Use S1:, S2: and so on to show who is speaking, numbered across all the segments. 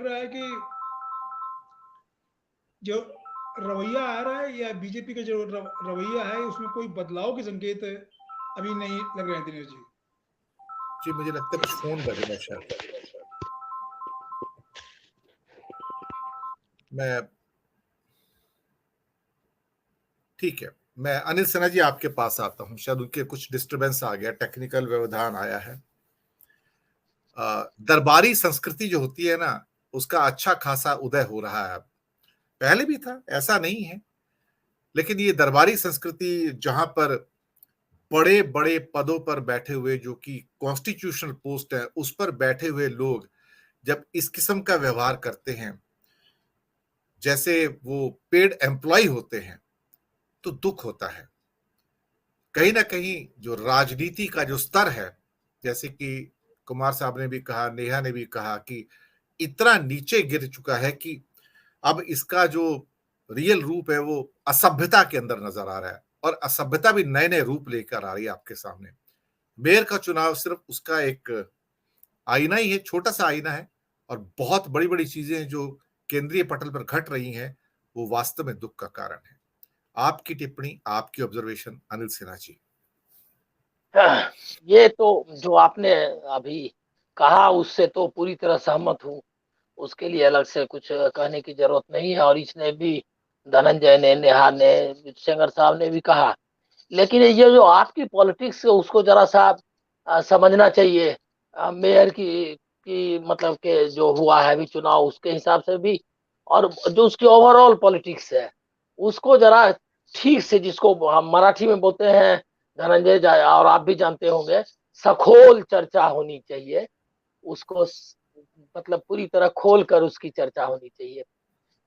S1: रहा है कि जो रवैया आ रहा है या बीजेपी का जो रवैया है उसमें कोई बदलाव के संकेत अभी नहीं लग रहे हैं दिनेश जी?
S2: जी मुझे लगता है कुछ फोन बज रहा है शायद। मैं ठीक है, मैं अनिल सिन्हा जी आपके पास आता हूं। शायद उनके कुछ डिस्टरबेंस आ गया, टेक्निकल व्यवधान आया है। दरबारी संस्कृति जो होती है ना, उसका अच्छा खासा उदय हो रहा है। पहले भी था, ऐसा नहीं है, लेकिन ये दरबारी संस्कृति जहां पर बड़े बड़े पदों पर बैठे हुए, जो कि कॉन्स्टिट्यूशनल पोस्ट है, उस पर बैठे हुए लोग जब इस किस्म का व्यवहार करते हैं, जैसे वो पेड एम्प्लॉय होते हैं, तो दुख होता है। कहीं ना कहीं जो राजनीति का जो स्तर है, जैसे कि कुमार साहब ने भी कहा, नेहा ने भी कहा, कि इतना नीचे गिर चुका है कि अब इसका जो रियल रूप है वो असभ्यता के अंदर नजर आ रहा है, और असभ्यता भी नए नए रूप लेकर आ रही है आपके सामने। मेयर का चुनाव सिर्फ उसका एक आईना ही है, छोटा सा आईना है, और बहुत बड़ी बड़ी चीजें हैं जो केंद्रीय पटल पर घट रही हैं, वो वास्तव में दुख का कारण है। आपकी टिप्पणी, आपकी ऑब्जर्वेशन अनिल सिन्हा जी।
S3: ये तो जो आपने अभी कहा उससे तो पूरी तरह सहमत हूँ, उसके लिए अलग से कुछ कहने की जरूरत नहीं है। और इसने भी, धनंजय ने, नेहा ने, सेंगर साहब ने भी कहा। लेकिन ये जो आपकी पॉलिटिक्स है उसको जरा सा समझना चाहिए। मेयर की मतलब के जो हुआ है अभी चुनाव, उसके हिसाब से भी, और जो उसकी ओवरऑल पॉलिटिक्स है उसको जरा ठीक से, जिसको हम मराठी में बोलते हैं, धनंजय और आप भी जानते होंगे, सखोल चर्चा होनी चाहिए। उसको मतलब पूरी तरह खोल कर उसकी चर्चा होनी चाहिए।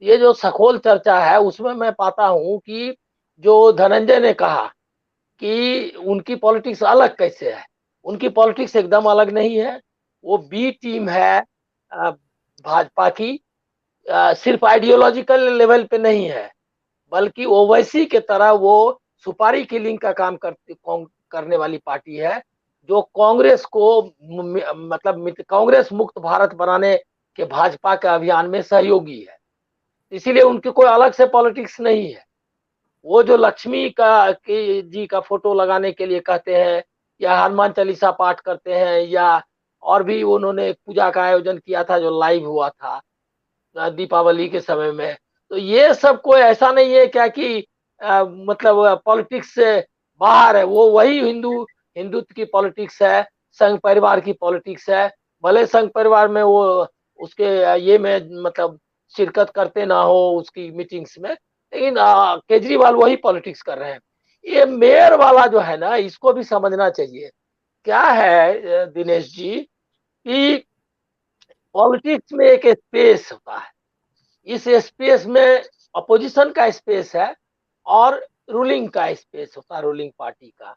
S3: ये जो सखोल चर्चा है उसमें मैं पाता हूं कि जो धनंजय ने कहा कि उनकी पॉलिटिक्स अलग कैसे है, उनकी पॉलिटिक्स एकदम अलग नहीं है। वो बी टीम है भाजपा की। सिर्फ आइडियोलॉजिकल लेवल पे नहीं है, बल्कि ओवैसी के तरह वो सुपारी किलिंग का काम करने वाली पार्टी है, जो कांग्रेस को मतलब कांग्रेस मुक्त भारत बनाने के भाजपा के अभियान में सहयोगी है। इसीलिए उनकी कोई अलग से पॉलिटिक्स नहीं है। वो जो लक्ष्मी का जी का फोटो लगाने के लिए कहते हैं, या हनुमान चालीसा पाठ करते हैं, या और भी उन्होंने पूजा का आयोजन किया था जो लाइव हुआ था दीपावली के समय में, तो ये सब कोई ऐसा नहीं है क्या कि मतलब पॉलिटिक्स से बाहर है। वो वही हिंदुत्व की पॉलिटिक्स है, संघ परिवार की पॉलिटिक्स है। भले संघ परिवार में वो उसके ये में मतलब शिरकत करते ना हो उसकी मीटिंग्स में, लेकिन केजरीवाल वही पॉलिटिक्स कर रहे हैं। ये मेयर वाला जो है ना, इसको भी समझना चाहिए। क्या है दिनेश जी कि पॉलिटिक्स में एक स्पेस होता है, इस स्पेस में अपोजिशन का स्पेस है और रूलिंग का स्पेस होता है, रूलिंग पार्टी का।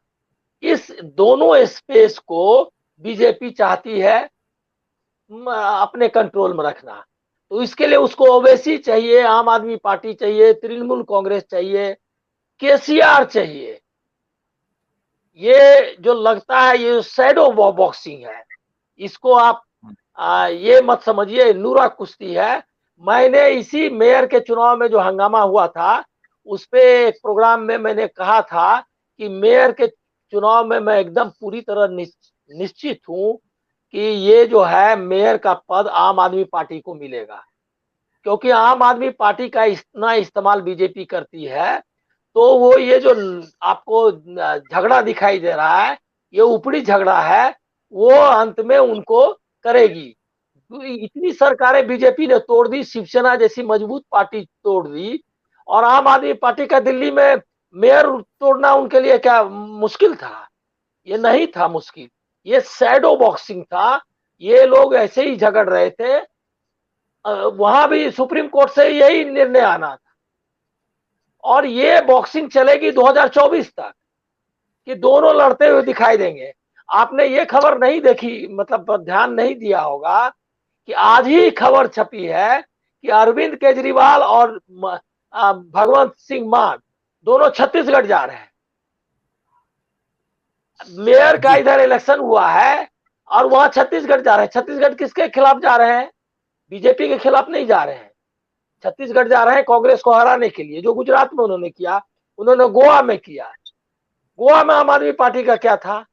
S3: इस दोनों स्पेस को बीजेपी चाहती है अपने कंट्रोल में रखना। तो इसके लिए उसको ओवैसी चाहिए, आम आदमी पार्टी चाहिए, तृणमूल कांग्रेस चाहिए, केसीआर चाहिए। ये जो लगता है ये शैडो बॉक्सिंग है, इसको आप ये मत समझिए नूरा कुश्ती है। मैंने इसी मेयर के चुनाव में जो हंगामा हुआ था उस पे एक प्रोग्राम में मैंने कहा था कि मेयर के चुनाव में मैं एकदम पूरी तरह निश्चित हूं कि ये जो है मेयर का पद आम आदमी पार्टी को मिलेगा, क्योंकि आम आदमी पार्टी का इतना इस्तेमाल बीजेपी करती है। तो वो ये जो आपको झगड़ा दिखाई दे रहा है, ये ऊपरी झगड़ा है, वो अंत में उनको करेगी। इतनी सरकारें बीजेपी ने तोड़ दी, शिवसेना जैसी मजबूत पार्टी तोड़ दी, और आम आदमी पार्टी का दिल्ली में मेयर तोड़ना उनके लिए क्या मुश्किल था? ये नहीं था मुश्किल, ये शैडो बॉक्सिंग था। ये लोग ऐसे ही झगड़ रहे थे। वहां भी सुप्रीम कोर्ट से यही निर्णय आना था, और ये बॉक्सिंग चलेगी 2024 तक, कि दोनों लड़ते हुए दिखाई देंगे। आपने ये खबर नहीं देखी, मतलब ध्यान नहीं दिया होगा कि आज ही खबर छपी है कि अरविंद केजरीवाल और भगवंत सिंह मान दोनों छत्तीसगढ़ जा रहे हैं। मेयर का इधर इलेक्शन हुआ है और वहां छत्तीसगढ़ जा रहे हैं। छत्तीसगढ़ किसके खिलाफ जा रहे हैं? बीजेपी के खिलाफ नहीं जा रहे हैं, छत्तीसगढ़ जा रहे हैं कांग्रेस को हराने के लिए। जो गुजरात में उन्होंने किया, उन्होंने गोवा में किया। गोवा में आम आदमी पार्टी का क्या था,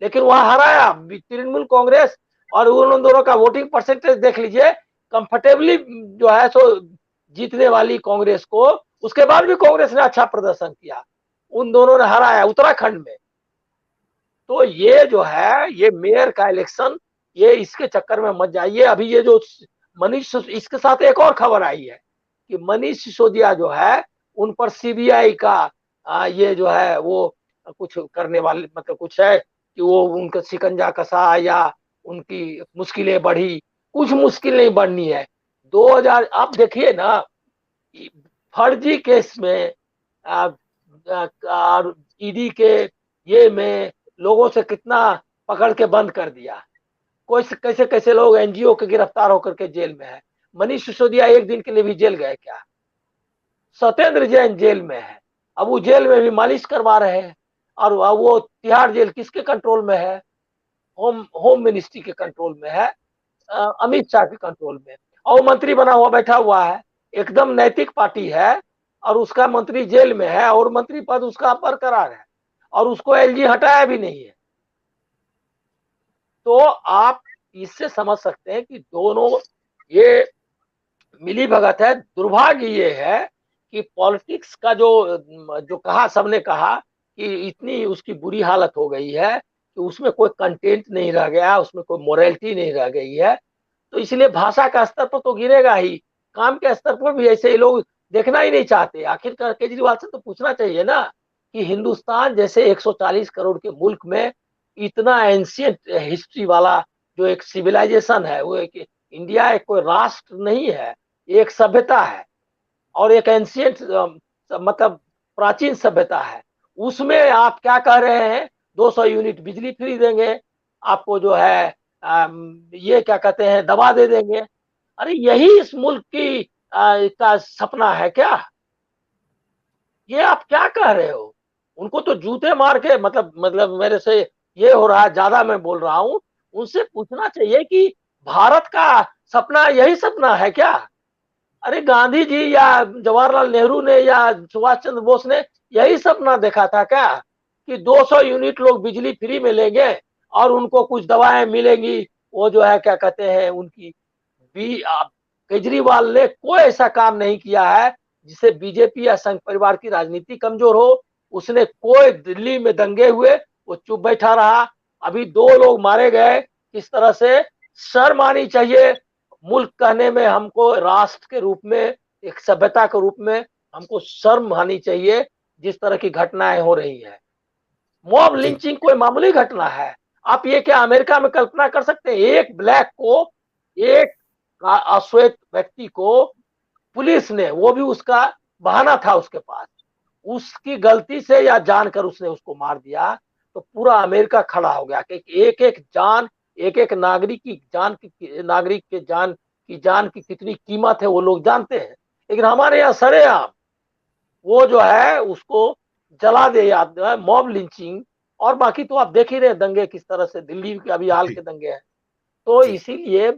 S3: लेकिन वहां हराया तृणमूल कांग्रेस। और उन दोनों का वोटिंग परसेंटेज देख लीजिए, कंफर्टेबली जो है सो जीतने वाली कांग्रेस को। उसके बाद भी कांग्रेस ने अच्छा प्रदर्शन किया, उन दोनों ने हराया उत्तराखंड में। तो ये जो है, ये मेयर का इलेक्शन, ये इसके चक्कर में मत जाइए। अभी ये जो मनीष, इसके साथ एक और खबर आई है कि मनीष सिसोदिया जो है, उन पर सीबीआई का ये जो है वो कुछ करने वाले, मतलब कुछ है कि वो उनका शिकंजा कसा या उनकी मुश्किलें बढ़ी। कुछ मुश्किल नहीं बढ़नी है। 2000 आप देखिए ना, फर्जी केस में ईडी के ये में लोगों से कितना पकड़ के बंद कर दिया। कोई कैसे कैसे लोग एनजीओ के गिरफ्तार होकर के जेल में है। मनीष सिसोदिया एक दिन के लिए भी जेल गए क्या? सत्येंद्र जैन जेल में है, अब वो जेल में भी मालिश करवा रहे हैं। और वो तिहाड़ जेल किसके कंट्रोल में है? होम मिनिस्ट्री के कंट्रोल में है, अमित शाह के कंट्रोल में। और मंत्री बना हुआ बैठा हुआ है, एकदम नैतिक पार्टी है, और उसका मंत्री जेल में है और मंत्री पद उसका बरकरार है, और उसको एलजी हटाया भी नहीं है। तो आप इससे समझ सकते हैं कि दोनों ये मिली भगत है। दुर्भाग्य ये है कि पॉलिटिक्स का जो कहा, सबने कहा कि इतनी उसकी बुरी हालत हो गई है कि उसमें कोई कंटेंट नहीं रह गया, उसमें कोई मोरालिटी नहीं रह गई है। तो इसलिए भाषा का स्तर पर तो गिरेगा ही, काम के स्तर पर भी ऐसे ही लोग देखना ही नहीं चाहते। आखिरकार केजरीवाल से तो पूछना चाहिए ना कि हिंदुस्तान जैसे 140 करोड़ के मुल्क में इतना एंशियंट हिस्ट्री वाला जो एक सिविलाइजेशन है, वो एक इंडिया एक कोई राष्ट्र नहीं है, एक सभ्यता है और एक एंशियंट मतलब प्राचीन सभ्यता है। उसमें आप क्या कह रहे हैं, 200 यूनिट बिजली फ्री देंगे आपको, जो है ये क्या कहते हैं, दवा दे देंगे। अरे यही इस मुल्क की का सपना है क्या? ये आप क्या कह रहे हो? उनको तो जूते मार के, मतलब मेरे से ये हो रहा है, ज्यादा मैं बोल रहा हूं। उनसे पूछना चाहिए कि भारत का सपना यही सपना है क्या? अरे गांधी जी या जवाहरलाल नेहरू ने या सुभाष चंद्र बोस ने यही सपना देखा था क्या कि 200 यूनिट लोग बिजली फ्री में लेंगे और उनको कुछ दवाएं मिलेंगी? वो जो है क्या कहते हैं उनकी भी। केजरीवाल ने कोई ऐसा काम नहीं किया है जिससे बीजेपी या संघ परिवार की राजनीति कमजोर हो। उसने कोई, दिल्ली में दंगे हुए वो चुप बैठा रहा। अभी 2 लोग मारे गए, किस तरह से शर्म आनी चाहिए मुल्क कहने में। हमको राष्ट्र के रूप में, एक सभ्यता के रूप में हमको शर्म आनी चाहिए जिस तरह की घटनाएं हो रही है। मॉब लिंचिंग कोई मामूली घटना है? आप ये क्या अमेरिका में कल्पना कर सकते हैं? एक ब्लैक को, एक अश्वेत व्यक्ति को पुलिस ने, वो भी उसका बहाना था उसके पास, उसकी गलती से या जानकर उसने उसको मार दिया, तो पूरा अमेरिका खड़ा हो गया कि एक एक जान, एक एक नागरिक की जान की, नागरिक के जान की कितनी कीमत है वो लोग जानते हैं। लेकिन हमारे यहाँ सरेआम वो जो है उसको जला दे, याद है मॉब लिंचिंग। और बाकी तो आप देख ही रहे दंगे किस तरह से, दिल्ली के अभी हाल के दंगे हैं। तो इसीलिए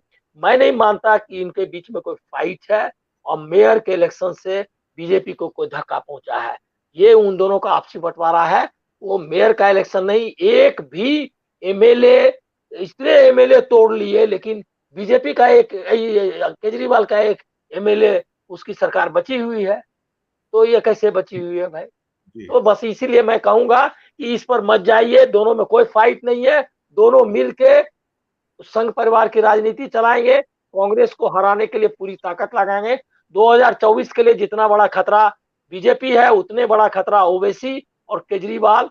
S3: मैं नहीं मानता कि इनके बीच में कोई फाइट है और मेयर के इलेक्शन से बीजेपी को कोई धक्का पहुंचा है। ये उन दोनों का आपसी बंटवारा है, वो मेयर का इलेक्शन नहीं। एक भी एमएलए, इतने एमएलए तोड़ लिए, लेकिन बीजेपी का एक, केजरीवाल का एक एमएलए उसकी सरकार बची हुई है। तो ये कैसे बची हुई है भाई? तो बस इसीलिए मैं कहूंगा कि इस पर मत जाइए, दोनों में कोई फाइट नहीं है। दोनों मिलके संघ परिवार की राजनीति चलाएंगे, कांग्रेस को हराने के लिए पूरी ताकत लगाएंगे। 2024 के लिए जितना बड़ा खतरा बीजेपी है, उतने बड़ा खतरा ओवैसी और केजरीवाल